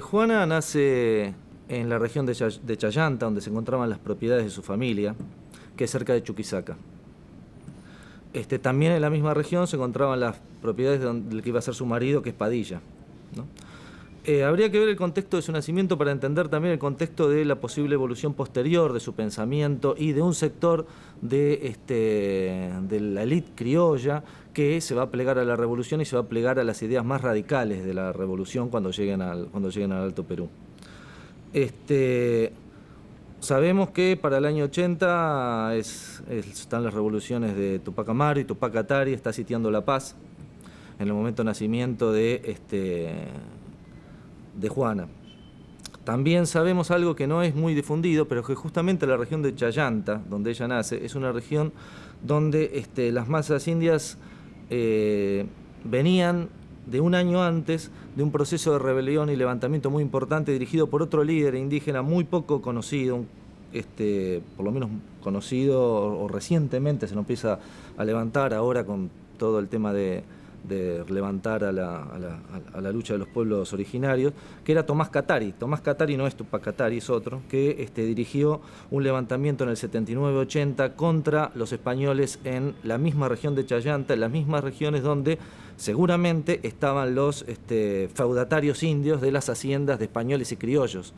Juana nace en la región de Chayanta, donde se encontraban las propiedades de su familia, que es cerca de Chuquisaca. También en la misma región se encontraban las propiedades del que iba a ser su marido, que es Padilla, ¿no? Habría que ver el contexto de su nacimiento para entender también el contexto de la posible evolución posterior de su pensamiento y de un sector de la élite criolla que se va a plegar a la revolución y se va a plegar a las ideas más radicales de la revolución cuando lleguen al Alto Perú. Sabemos que para el año 80 están las revoluciones de Tupac Amaru y Tupac Katari está sitiando La Paz en el momento de nacimiento de Juana. También sabemos algo que no es muy difundido, pero que justamente la región de Chayanta, donde ella nace, es una región donde las masas indias venían de un año antes de un proceso de rebelión y levantamiento muy importante dirigido por otro líder indígena muy poco conocido, por lo menos conocido o recientemente se nos empieza a levantar ahora con todo el tema de levantar a la lucha de los pueblos originarios, que era Tomás Katari. Tomás Katari no es Tupac Katari, es otro, que dirigió un levantamiento en el 79-80 contra los españoles en la misma región de Chayanta, en las mismas regiones donde seguramente estaban los feudatarios indios de las haciendas de españoles y criollos.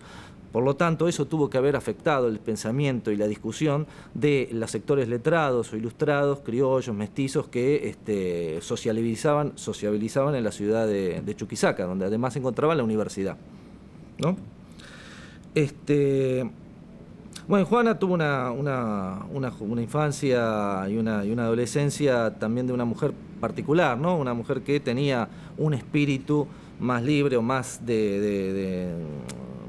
Por lo tanto, eso tuvo que haber afectado el pensamiento y la discusión de los sectores letrados o ilustrados, criollos, mestizos, que sociabilizaban en la ciudad de Chuquisaca, donde además se encontraba la universidad, ¿no? Bueno, Juana tuvo una infancia y una adolescencia también de una mujer particular, ¿no? Una mujer que tenía un espíritu más libre o más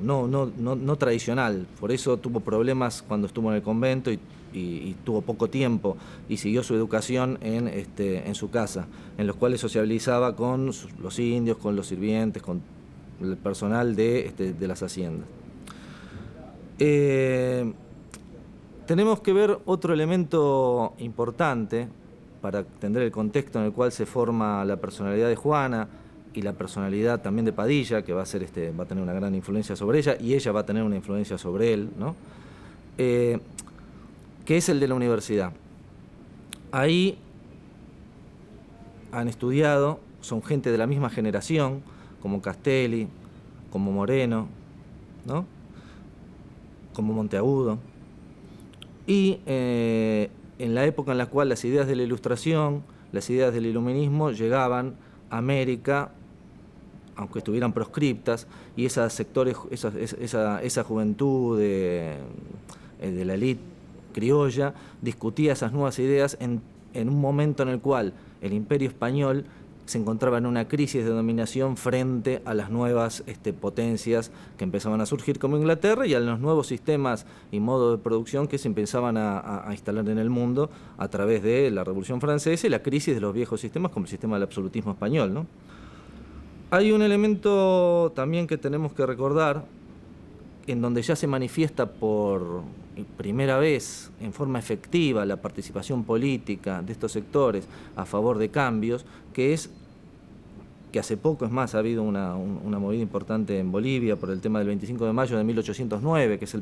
no tradicional. Por eso tuvo problemas cuando estuvo en el convento y tuvo poco tiempo y siguió su educación en su casa, en los cuales sociabilizaba con los indios, con los sirvientes, con el personal de las haciendas. Tenemos que ver otro elemento importante para entender el contexto en el cual se forma la personalidad de Juana y la personalidad también de Padilla, que va a tener una gran influencia sobre ella, y ella va a tener una influencia sobre él, ¿no? Que es el de la universidad. Ahí han estudiado, son gente de la misma generación, como Castelli, como Moreno, ¿no? Como Monteagudo. Y en la época en la cual las ideas de la Ilustración, las ideas del Iluminismo llegaban a América, aunque estuvieran proscriptas, y esa juventud de la élite criolla discutía esas nuevas ideas en un momento en el cual el Imperio Español se encontraba en una crisis de dominación frente a las nuevas potencias que empezaban a surgir como Inglaterra y a los nuevos sistemas y modos de producción que se empezaban a instalar en el mundo a través de la Revolución Francesa y la crisis de los viejos sistemas como el sistema del absolutismo español, ¿no? Hay un elemento también que tenemos que recordar en donde ya se manifiesta por primera vez en forma efectiva la participación política de estos sectores a favor de cambios, que es que hace poco, es más, ha habido una movida importante en Bolivia por el tema del 25 de mayo de 1809, que es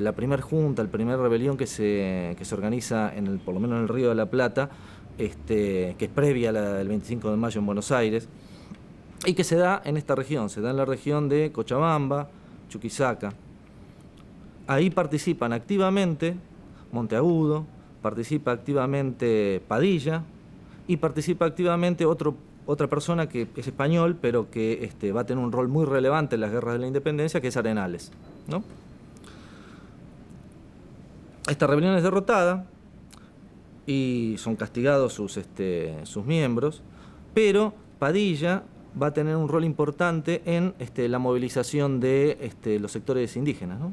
la primera junta, el primer rebelión que se organiza por lo menos en el Río de la Plata, que es previa al 25 de mayo en Buenos Aires, y que se da en esta región, se da en la región de Cochabamba, Chuquisaca. Ahí participan activamente Monteagudo, participa activamente Padilla y participa activamente otra persona que es español, pero que va a tener un rol muy relevante en las guerras de la independencia, que es Arenales, ¿no? Esta rebelión es derrotada y son castigados sus miembros, pero Padilla va a tener un rol importante en la movilización de los sectores indígenas, ¿no?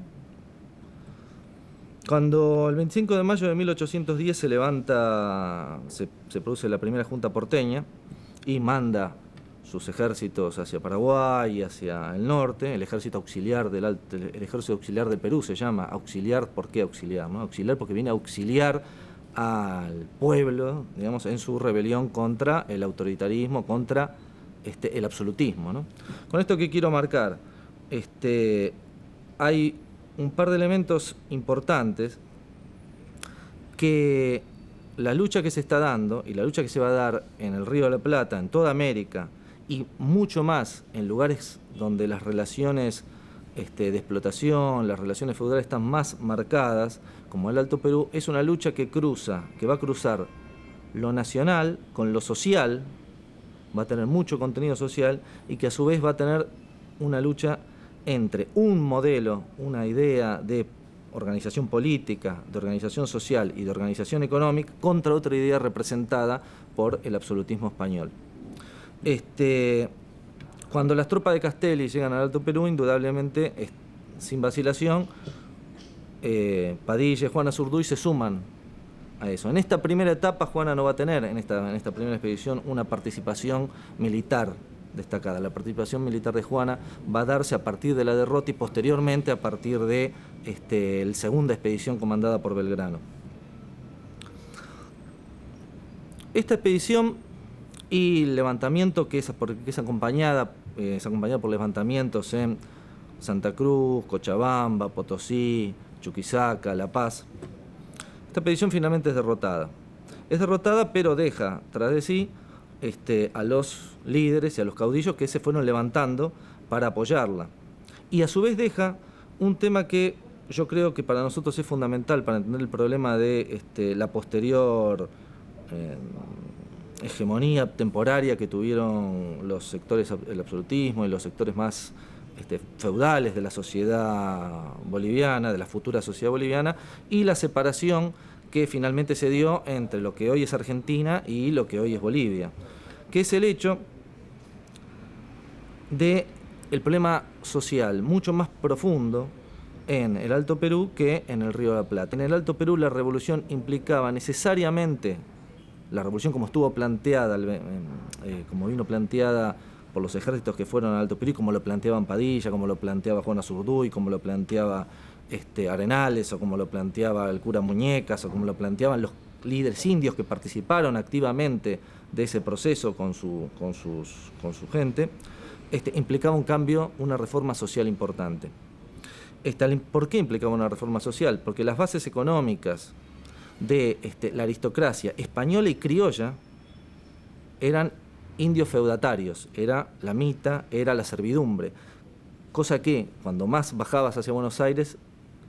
Cuando el 25 de mayo de 1810 se produce la primera junta porteña y manda sus ejércitos hacia Paraguay y hacia el norte, el ejército auxiliar el ejército auxiliar del Perú se llama auxiliar. ¿Por qué auxiliar, no? Auxiliar porque viene a auxiliar al pueblo, digamos, en su rebelión contra el autoritarismo, contra el absolutismo, ¿no? Con esto que quiero marcar, hay un par de elementos importantes que la lucha que se está dando y la lucha que se va a dar en el Río de la Plata, en toda América, y mucho más en lugares donde las relaciones de explotación, las relaciones feudales están más marcadas, como el Alto Perú, es una lucha que va a cruzar lo nacional con lo social, va a tener mucho contenido social y que a su vez va a tener una lucha entre un modelo, una idea de organización política, de organización social y de organización económica contra otra idea representada por el absolutismo español. Cuando las tropas de Castelli llegan al Alto Perú, indudablemente, sin vacilación, Padilla y Juan Azurduy se suman a eso. En esta primera etapa, Juana no va a tener, en esta primera expedición, una participación militar destacada. La participación militar de Juana va a darse a partir de la derrota y posteriormente a partir de la segunda expedición comandada por Belgrano. Esta expedición y el levantamiento que es acompañada por levantamientos en Santa Cruz, Cochabamba, Potosí, Chuquisaca, La Paz. Esta expedición finalmente es derrotada. Es derrotada, pero deja tras de sí a los líderes y a los caudillos que se fueron levantando para apoyarla. Y a su vez deja un tema que yo creo que para nosotros es fundamental para entender el problema de la posterior hegemonía temporaria que tuvieron los sectores del absolutismo y los sectores más feudales de la sociedad boliviana, de la futura sociedad boliviana, y la separación que finalmente se dio entre lo que hoy es Argentina y lo que hoy es Bolivia, que es el hecho de el problema social mucho más profundo en el Alto Perú que en el Río de la Plata. En el Alto Perú la revolución implicaba necesariamente, la revolución como estuvo planteada, como vino planteada por los ejércitos que fueron al Alto Perú, como lo planteaban Padilla, como lo planteaba Juan Azurduy, como lo planteaba Arenales, o como lo planteaba el cura Muñecas, o como lo planteaban los líderes indios que participaron activamente de ese proceso con su gente, implicaba un cambio, una reforma social importante. ¿Por qué implicaba una reforma social? Porque las bases económicas de la aristocracia española y criolla eran indios feudatarios, era la mita, era la servidumbre, cosa que cuando más bajabas hacia Buenos Aires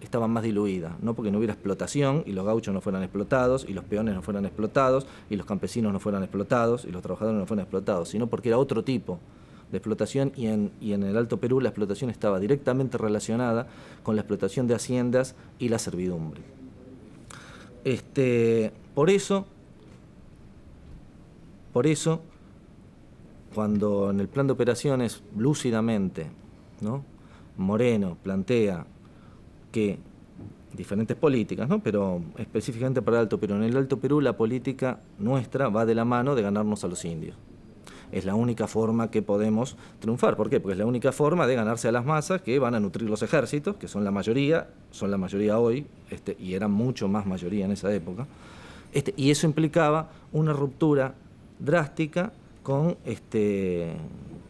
estaba más diluida, no porque no hubiera explotación y los gauchos no fueran explotados y los peones no fueran explotados y los campesinos no fueran explotados y los trabajadores no fueran explotados, sino porque era otro tipo de explotación y en el Alto Perú la explotación estaba directamente relacionada con la explotación de haciendas y la servidumbre. Por eso, cuando en el plan de operaciones lúcidamente, ¿no?, Moreno plantea que diferentes políticas, ¿no?, pero específicamente para el Alto Perú, en el Alto Perú la política nuestra va de la mano de ganarnos a los indios. Es la única forma que podemos triunfar. ¿Por qué? Porque es la única forma de ganarse a las masas que van a nutrir los ejércitos, que son la mayoría hoy, y eran mucho más mayoría en esa época. Y eso implicaba una ruptura drástica con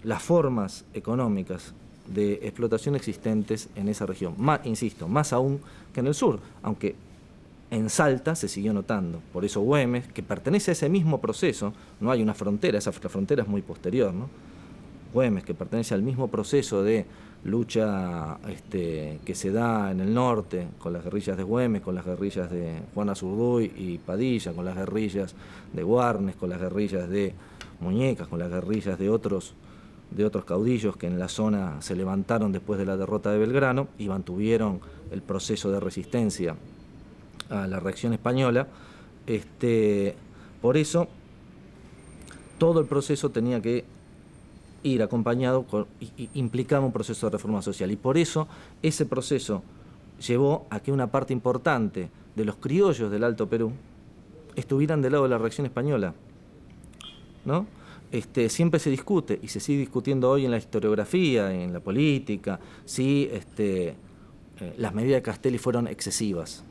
las formas económicas de explotación existentes en esa región. Insisto, más aún que en el sur, aunque en Salta se siguió notando. Por eso Güemes, que pertenece a ese mismo proceso, no hay una frontera, la frontera es muy posterior, ¿no? Güemes, que pertenece al mismo proceso de lucha que se da en el norte, con las guerrillas de Güemes, con las guerrillas de Juan Azurduy y Padilla, con las guerrillas de Guarnes, con las guerrillas de Muñecas, con las guerrillas de otros caudillos que en la zona se levantaron después de la derrota de Belgrano y mantuvieron el proceso de resistencia a la reacción española. Por eso todo el proceso tenía que ir acompañado implicaba un proceso de reforma social, y por eso ese proceso llevó a que una parte importante de los criollos del Alto Perú estuvieran del lado de la reacción española, ¿no? Siempre se discute, y se sigue discutiendo hoy en la historiografía, en la política, si las medidas de Castelli fueron excesivas.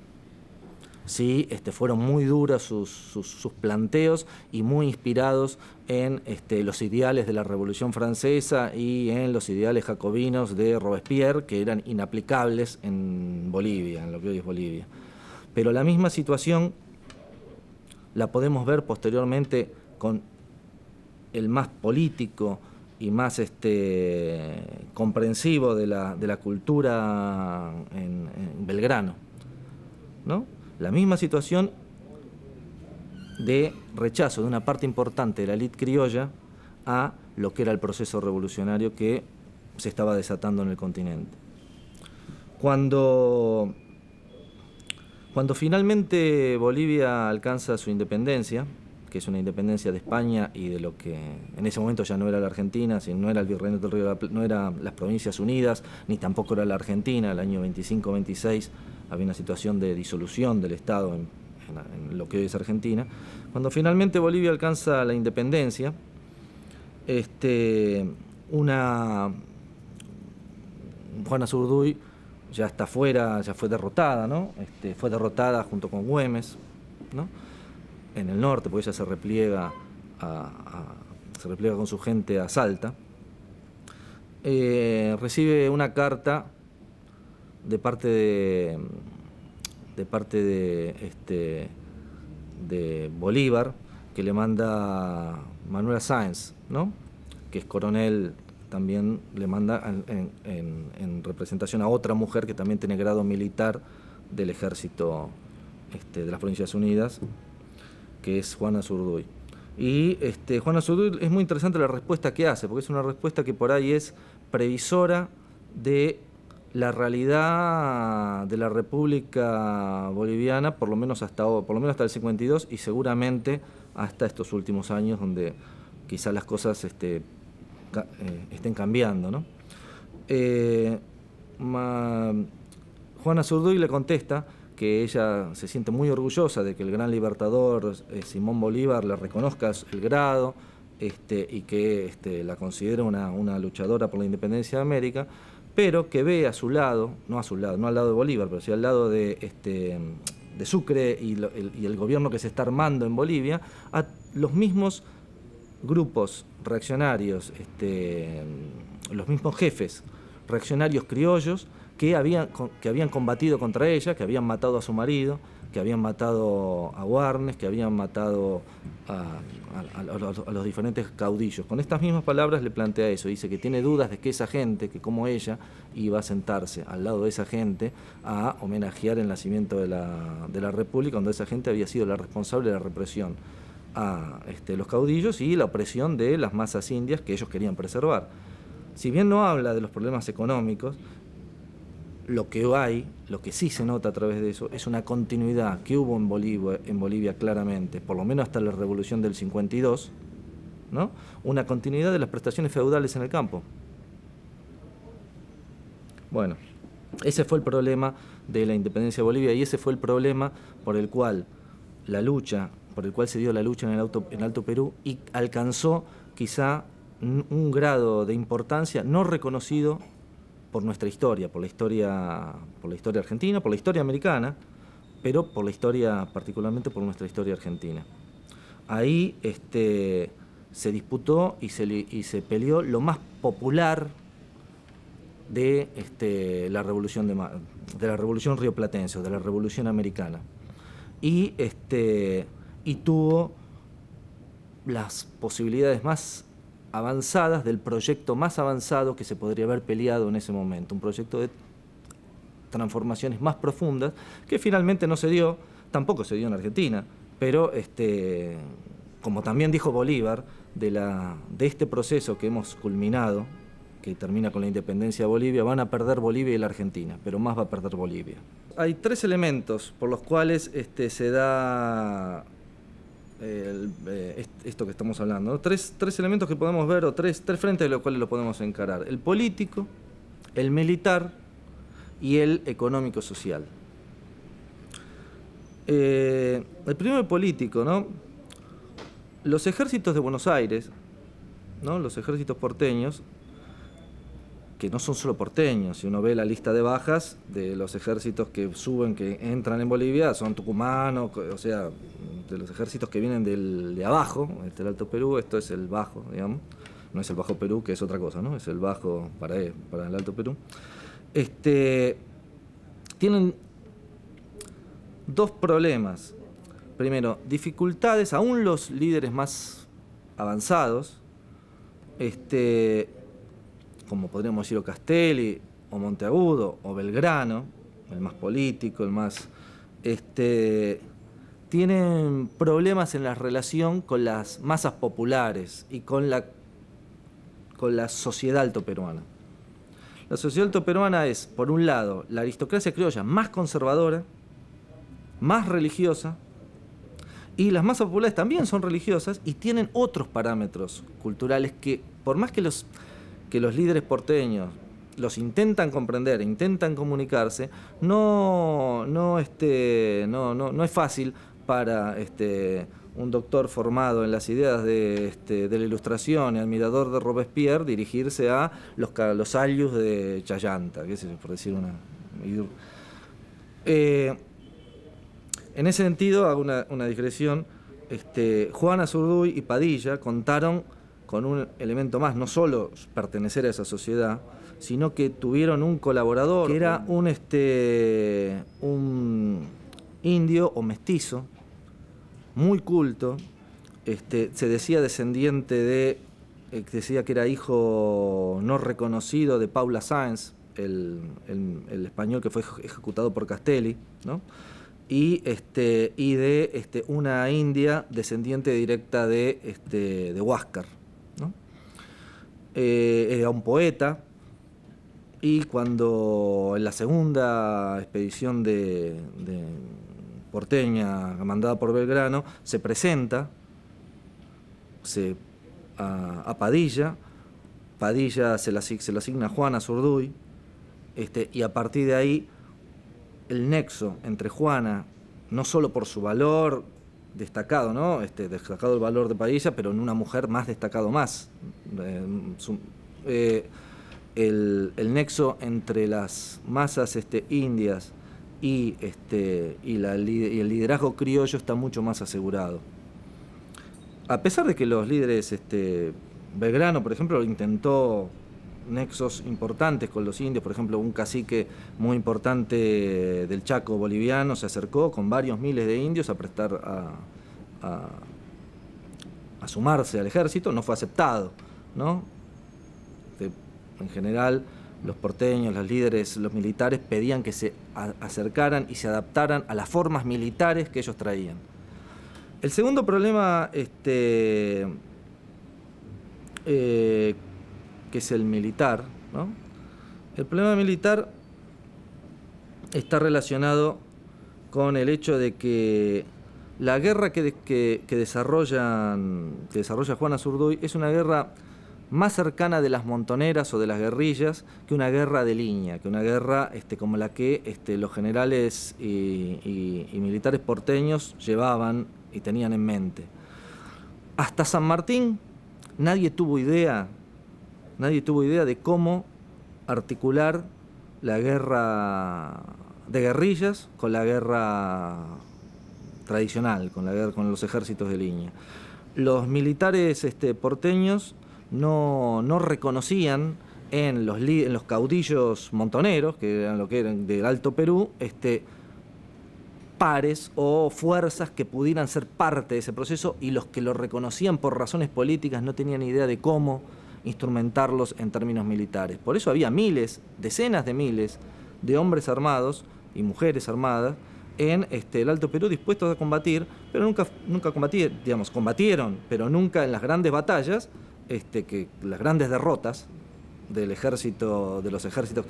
sí fueron muy duros sus planteos y muy inspirados en los ideales de la Revolución Francesa y en los ideales jacobinos de Robespierre, que eran inaplicables en Bolivia, en lo que hoy es Bolivia. Pero la misma situación la podemos ver posteriormente con el más político y más comprensivo de la cultura en Belgrano, ¿no? La misma situación de rechazo de una parte importante de la élite criolla a lo que era el proceso revolucionario que se estaba desatando en el continente. Cuando finalmente Bolivia alcanza su independencia, que es una independencia de España y de lo que en ese momento ya no era la Argentina, no era el Virreinato del Río de la Plata, no eran las Provincias Unidas, ni tampoco era la Argentina. El año 25-26 había una situación de disolución del Estado en lo que hoy es Argentina. Cuando finalmente Bolivia alcanza la independencia, Juana Zurduy ya está fuera, ya fue derrotada, ¿no? Fue derrotada junto con Güemes, ¿no? En el norte, porque ella se repliega con su gente a Salta. Recibe una carta de parte de Bolívar, que le manda Manuel Sáenz, ¿no? Que es coronel, también le manda en representación a otra mujer que también tiene grado militar del ejército de las Provincias Unidas, que es Juana Zurduy. Y Juana Zurduy, es muy interesante la respuesta que hace, porque es una respuesta que por ahí es previsora de la realidad de la República Boliviana, por lo menos hasta el 52 y seguramente hasta estos últimos años, donde quizás las cosas estén cambiando, ¿no? Juana Zurduy le contesta que ella se siente muy orgullosa de que el gran libertador Simón Bolívar le reconozca el grado y que la considera una luchadora por la independencia de América, pero que ve a su lado, no al lado de Bolívar, pero sí al lado de Sucre y el gobierno que se está armando en Bolivia, a los mismos grupos reaccionarios, los mismos jefes reaccionarios criollos que habían combatido contra ella, que habían matado a su marido, que habían matado a Warnes, que habían matado a los diferentes caudillos. Con estas mismas palabras le plantea eso, dice que tiene dudas de que esa gente, que como ella, iba a sentarse al lado de esa gente a homenajear el nacimiento de la República, cuando esa gente había sido la responsable de la represión a los caudillos y la opresión de las masas indias que ellos querían preservar. Si bien no habla de los problemas económicos, lo que sí se nota a través de eso es una continuidad que hubo en Bolivia claramente, por lo menos hasta la Revolución del 52, ¿no? Una continuidad de las prestaciones feudales en el campo. Bueno, ese fue el problema de la independencia de Bolivia y ese fue el problema por el cual se dio la lucha en el Alto Perú y alcanzó quizá un grado de importancia no reconocido por nuestra historia, por la historia argentina, por la historia americana, pero particularmente por nuestra historia argentina. Ahí se disputó y se peleó lo más popular de la revolución rioplatense, de la revolución americana, y tuvo las posibilidades más avanzadas del proyecto más avanzado que se podría haber peleado en ese momento, un proyecto de transformaciones más profundas que finalmente no se dio, tampoco se dio en Argentina, pero como también dijo Bolívar, de este proceso que hemos culminado, que termina con la independencia de Bolivia, van a perder Bolivia y la Argentina, pero más va a perder Bolivia. Hay tres elementos por los cuales se da esto que estamos hablando, ¿no? Tres elementos que podemos ver, o tres frentes de los cuales lo podemos encarar: el político, el militar y el económico-social. El primero, el político, ¿no? Los ejércitos de Buenos Aires, ¿no? Los ejércitos porteños que no son solo porteños. Si uno ve la lista de bajas de los ejércitos que suben, que entran en Bolivia, son tucumanos, o sea, de los ejércitos que vienen de abajo, el Alto Perú, esto es el Bajo, digamos, no es el Bajo Perú, que es otra cosa, ¿no? Es el Bajo para el Alto Perú. Tienen dos problemas. Primero, dificultades, aún los líderes más avanzados, como podríamos decir Castelli, o Monteagudo, o Belgrano, el más político, el más... tienen problemas en la relación con las masas populares y con la sociedad altoperuana. La sociedad altoperuana es, por un lado, la aristocracia criolla más conservadora, más religiosa, y las masas populares también son religiosas y tienen otros parámetros culturales que, por más que los líderes porteños los intentan comprender, intentan comunicarse, no es fácil para un doctor formado en las ideas de la Ilustración y admirador de Robespierre dirigirse a los ayllus de Chayanta, qué sé yo, por decir una... en ese sentido, hago una digresión, Juan Azurduy y Padilla contaron con un elemento más, no solo pertenecer a esa sociedad, sino que tuvieron un colaborador que era un indio o mestizo, muy culto, se decía descendiente decía que era hijo no reconocido de Paula Sáenz, el español que fue ejecutado por Castelli, ¿no? Y de una india descendiente directa de Huáscar, ¿no? Era un poeta, y cuando en la segunda expedición de porteña mandada por Belgrano se presenta a Padilla se lo asigna a Juan Azurduy, y a partir de ahí el nexo entre Juana, no solo por su valor destacado, ¿no? Destacado el valor de Padilla, pero en una mujer más destacado más. El nexo entre las masas indias y el liderazgo criollo está mucho más asegurado. A pesar de que los líderes, Belgrano, por ejemplo, intentó nexos importantes con los indios, por ejemplo, un cacique muy importante del Chaco boliviano se acercó con varios miles de indios a prestar a sumarse al ejército, no fue aceptado, ¿no? En general, los porteños, los líderes, los militares pedían que se acercaran y se adaptaran a las formas militares que ellos traían. El segundo problema, que es el militar, ¿no? El problema militar está relacionado con el hecho de que la guerra que desarrolla Juan Azurduy es una guerra más cercana de las montoneras o de las guerrillas que una guerra de línea, que una guerra como la que los generales y militares porteños llevaban y tenían en mente. Hasta San Martín nadie tuvo idea de cómo articular la guerra de guerrillas con la guerra tradicional, con los ejércitos de línea. Los militares porteños no reconocían en los caudillos montoneros, que eran lo que eran del Alto Perú, pares o fuerzas que pudieran ser parte de ese proceso, y los que lo reconocían por razones políticas no tenían idea de cómo instrumentarlos en términos militares. Por eso había decenas de miles de hombres armados y mujeres armadas en el Alto Perú dispuestos a combatir, pero nunca combatieron, combatieron, pero nunca en las grandes batallas, las grandes derrotas de los ejércitos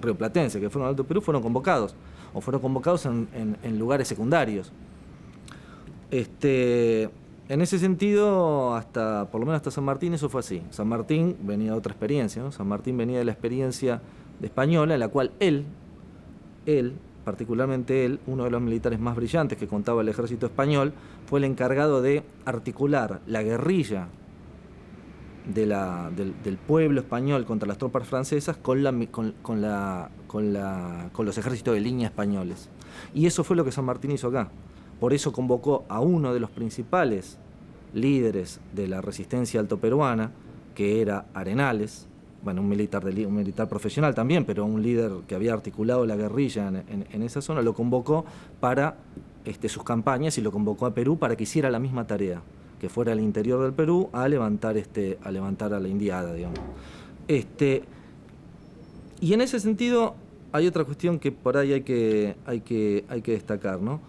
rioplatenses que fueron al Alto Perú fueron convocados en lugares secundarios. En ese sentido, por lo menos hasta San Martín, eso fue así. San Martín venía de otra experiencia, ¿no? San Martín venía de la experiencia española, en la cual él, particularmente él, uno de los militares más brillantes que contaba el ejército español, fue el encargado de articular la guerrilla del pueblo español contra las tropas francesas con los ejércitos de línea españoles. Y eso fue lo que San Martín hizo acá. Por eso convocó a uno de los principales líderes de la resistencia altoperuana, que era Arenales, bueno, un militar profesional también, pero un líder que había articulado la guerrilla en esa zona, lo convocó para sus campañas y lo convocó a Perú para que hiciera la misma tarea, que fuera al interior del Perú a levantar a la indiada, digamos. Y en ese sentido hay otra cuestión que por ahí hay que destacar, ¿no?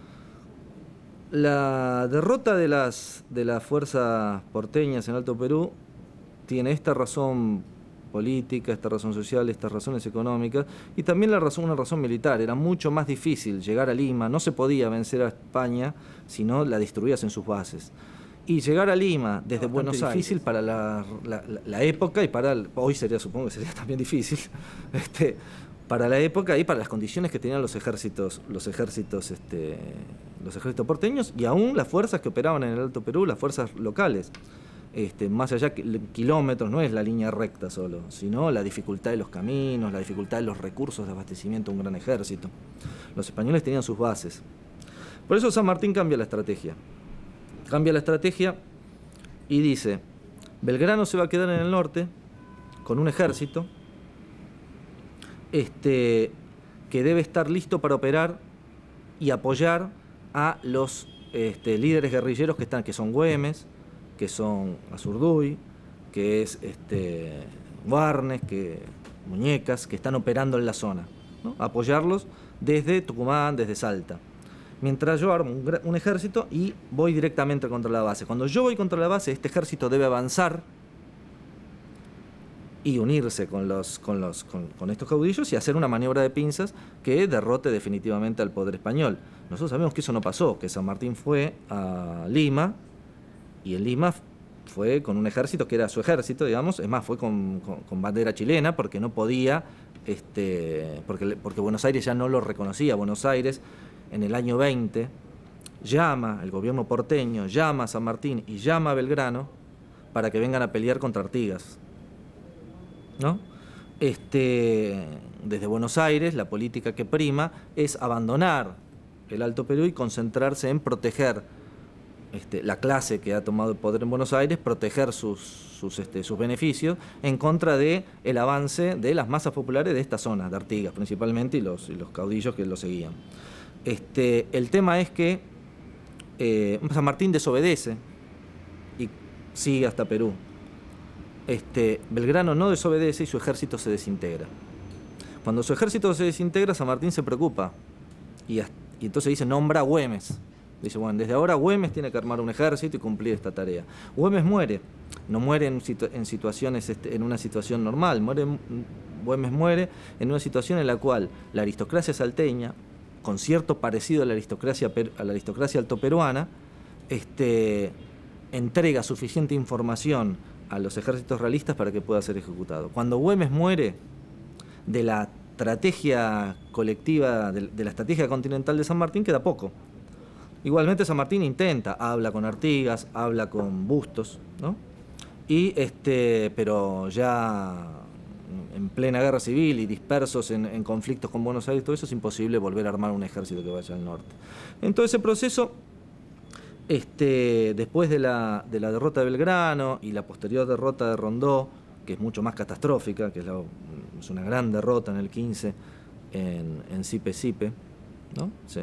La derrota de las fuerzas porteñas en Alto Perú tiene esta razón política, esta razón social, estas razones económicas y también una razón militar. Era mucho más difícil llegar a Lima, no se podía vencer a España si no la destruías en sus bases. Y llegar a Lima desde Buenos Aires, difícil para la época y hoy supongo que sería también difícil, para la época y para las condiciones que tenían los ejércitos porteños y aún las fuerzas que operaban en el Alto Perú, las fuerzas locales. Más allá que kilómetros, no es la línea recta solo, sino la dificultad de los caminos, la dificultad de los recursos de abastecimiento de un gran ejército. Los españoles tenían sus bases. Por eso San Martín cambia la estrategia. Y dice, Belgrano se va a quedar en el norte con un ejército que debe estar listo para operar y apoyar a los líderes guerrilleros que son Güemes, que son Azurduy, que es Warnes, Muñecas, que están operando en la zona, ¿no? Apoyarlos desde Tucumán, desde Salta. Mientras yo armo un ejército y voy directamente contra la base. Cuando yo voy contra la base, este ejército debe avanzar y unirse con estos caudillos y hacer una maniobra de pinzas que derrote definitivamente al poder español. Nosotros sabemos que eso no pasó, que San Martín fue a Lima y en Lima fue con un ejército que era su ejército, digamos, es más, fue con bandera chilena porque no podía, porque Buenos Aires ya no lo reconocía. Buenos Aires en el año 20 el gobierno porteño llama a San Martín y llama a Belgrano para que vengan a pelear contra Artigas, ¿no? Desde Buenos Aires la política que prima es abandonar el Alto Perú y concentrarse en proteger la clase que ha tomado el poder en Buenos Aires, proteger sus beneficios en contra del avance de las masas populares de esta zona, de Artigas principalmente, y los caudillos que lo seguían. El tema es que San Martín desobedece y sigue hasta Perú. Belgrano no desobedece y su ejército se desintegra. Cuando su ejército se desintegra, San Martín se preocupa y entonces dice, nombra a Güemes. Dice, bueno, desde ahora Güemes tiene que armar un ejército y cumplir esta tarea. Güemes muere, no muere en una situación normal, Güemes muere en una situación en la cual la aristocracia salteña, con cierto parecido a la aristocracia altoperuana, entrega suficiente información a los ejércitos realistas para que pueda ser ejecutado. Cuando Güemes muere, de la estrategia colectiva, de la estrategia continental de San Martín queda poco. Igualmente San Martín habla con Artigas, habla con Bustos, ¿no? Pero ya en plena guerra civil y dispersos en conflictos con Buenos Aires, todo eso es imposible volver a armar un ejército que vaya al norte. En todo ese proceso, después de la derrota de Belgrano y la posterior derrota de Rondó, que es mucho más catastrófica, que es una gran derrota en el 15 en Sipe, ¿no? Sí.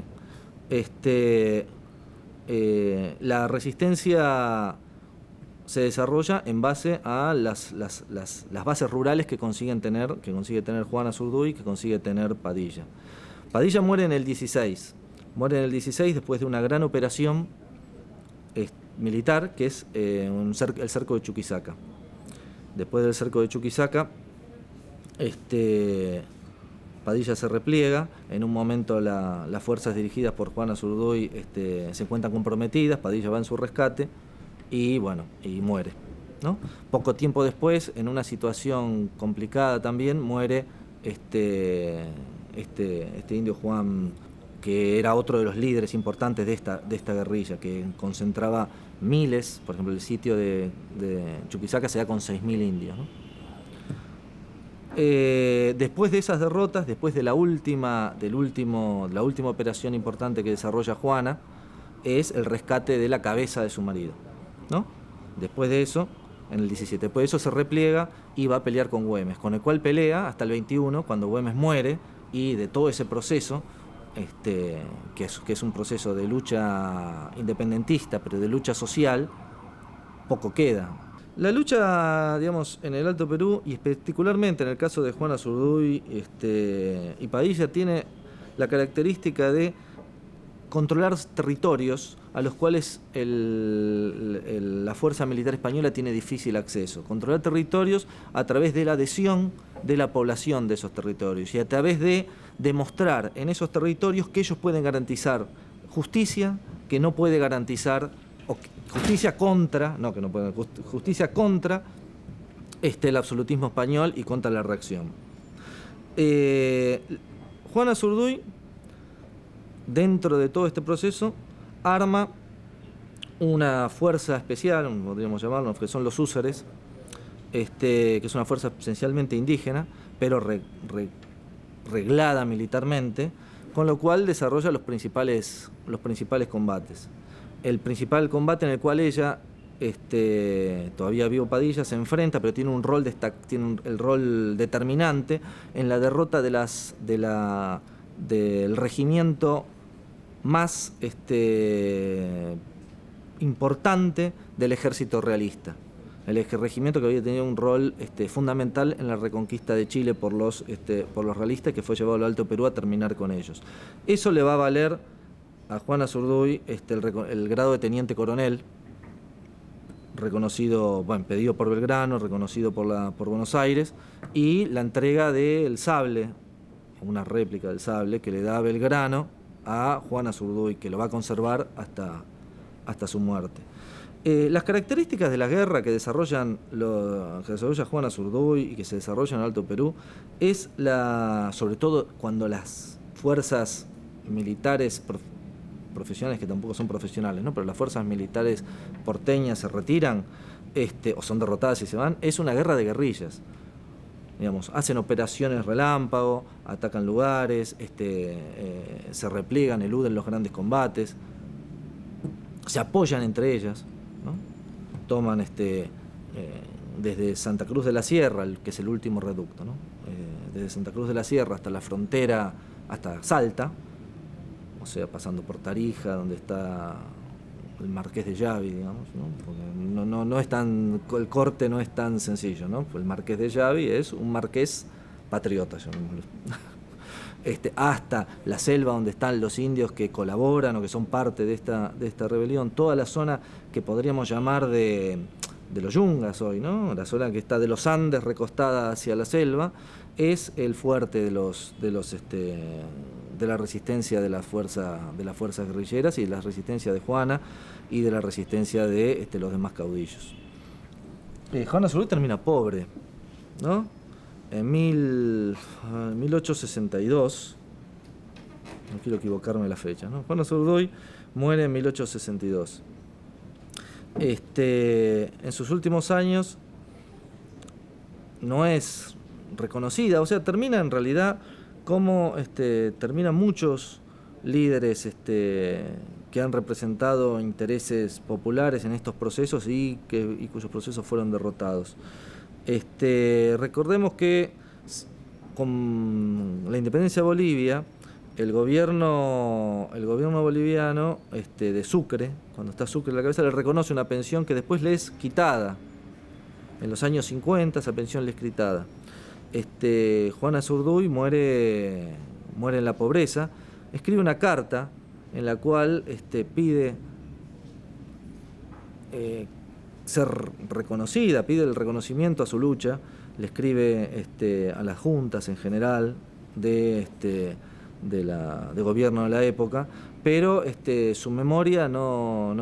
La resistencia se desarrolla en base a las bases rurales que consigue tener Juan Azurduy, que consigue tener Padilla. Padilla muere en el 16. Muere en el 16 después de una gran operación militar, que es el cerco de Chuquisaca. Después del cerco de Chuquisaca, Padilla se repliega. En un momento las fuerzas dirigidas por Juan Azurduy se encuentran comprometidas. Padilla va en su rescate y muere, ¿no? Poco tiempo después, en una situación complicada también, muere este indio Juan, que era otro de los líderes importantes de esta guerrilla, que concentraba miles, por ejemplo el sitio de Chuquisaca se da con 6.000 indios, ¿no? Después de esas derrotas, después de la última operación importante que desarrolla Juana, es el rescate de la cabeza de su marido, ¿no? Después de eso, en el 17, después de eso se repliega y va a pelear con Güemes, con el cual pelea hasta el 21, cuando Güemes muere, y de todo ese proceso, que es un proceso de lucha independentista, pero de lucha social, poco queda. La lucha, digamos, en el Alto Perú, y particularmente en el caso de Juan Azurduy y Padilla, tiene la característica de controlar territorios a los cuales la fuerza militar española tiene difícil acceso. Controlar territorios a través de la adhesión de la población de esos territorios y a través de demostrar en esos territorios que ellos pueden garantizar justicia que no puede garantizar, o justicia contra, no que no pueden, justicia contra el absolutismo español y contra la reacción. Juan Azurduy, dentro de todo este proceso, arma una fuerza especial, podríamos llamarlo, que son los húsares, que es una fuerza esencialmente indígena, pero reglada militarmente, con lo cual desarrolla los principales combates. El principal combate en el cual ella, todavía vivo Padilla, se enfrenta, pero tiene un rol el rol determinante en la derrota del regimiento más importante del ejército realista. El regimiento que había tenido un rol fundamental en la reconquista de Chile por los realistas, que fue llevado al Alto Perú a terminar con ellos. Eso le va a valer a Juan Azurduy el grado de teniente coronel, reconocido, bueno, pedido por Belgrano, reconocido por Buenos Aires, y la entrega del sable, una réplica del sable que le da Belgrano a Juan Azurduy, que lo va a conservar hasta su muerte. Las características de la guerra que desarrolla Juan Azurduy y que se desarrolla en el Alto Perú es sobre todo cuando las fuerzas militares profesionales, que tampoco son profesionales, ¿no? Pero las fuerzas militares porteñas se retiran o son derrotadas y se van, es una guerra de guerrillas. Digamos, hacen operaciones relámpago, atacan lugares, se repliegan, eluden los grandes combates, se apoyan entre ellas, ¿no? Toman desde Santa Cruz de la Sierra, que es el último reducto, ¿no? Desde Santa Cruz de la Sierra hasta la frontera, hasta Salta, o sea, pasando por Tarija, donde está el Marqués de Llavi, digamos, ¿no? Porque no es tan, el corte no es tan sencillo, ¿no? El Marqués de Llavi es un marqués patriota, llamémoslo. Hasta la selva donde están los indios que colaboran o que son parte de esta rebelión, toda la zona que podríamos llamar de los Yungas hoy, ¿no? La zona que está de los Andes recostada hacia la selva, es el fuerte de la resistencia de las fuerzas guerrilleras y de la resistencia de Juana y de la resistencia de los demás caudillos. Juan Azurduy termina pobre, ¿no? En 1862, no quiero equivocarme la fecha, ¿no? Juan Azurduy muere en 1862. En sus últimos años no es reconocida, o sea, termina en realidad como terminan muchos líderes que han representado intereses populares en estos procesos y cuyos procesos fueron derrotados. Recordemos que con la independencia de Bolivia, el gobierno boliviano de Sucre, cuando está Sucre a la cabeza, le reconoce una pensión que después le es quitada. En los años 50 esa pensión le es quitada. Juan Azurduy muere en la pobreza, escribe una carta en la cual pide ser reconocida, pide el reconocimiento a su lucha, le escribe a las juntas en general de gobierno de la época, pero su memoria no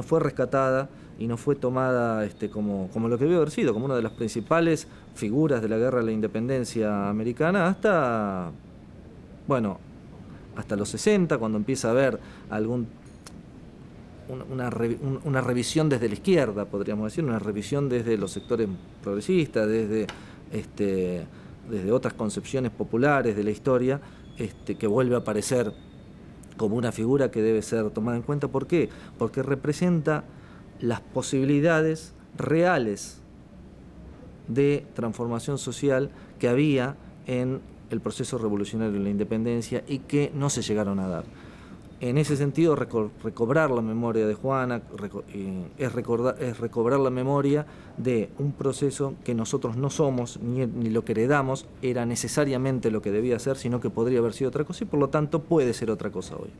fue rescatada y no fue tomada como lo que debió haber sido, como una de las principales figuras de la guerra de la independencia americana hasta los 60, cuando empieza a haber una revisión desde la izquierda, podríamos decir, una revisión desde los sectores progresistas, desde otras concepciones populares de la historia, que vuelve a aparecer como una figura que debe ser tomada en cuenta. ¿Por qué? Porque representa las posibilidades reales de transformación social que había en el proceso revolucionario de la independencia y que no se llegaron a dar. En ese sentido, recobrar la memoria de Juana es recobrar la memoria de un proceso que nosotros no somos, ni lo que heredamos era necesariamente lo que debía ser, sino que podría haber sido otra cosa y por lo tanto puede ser otra cosa hoy.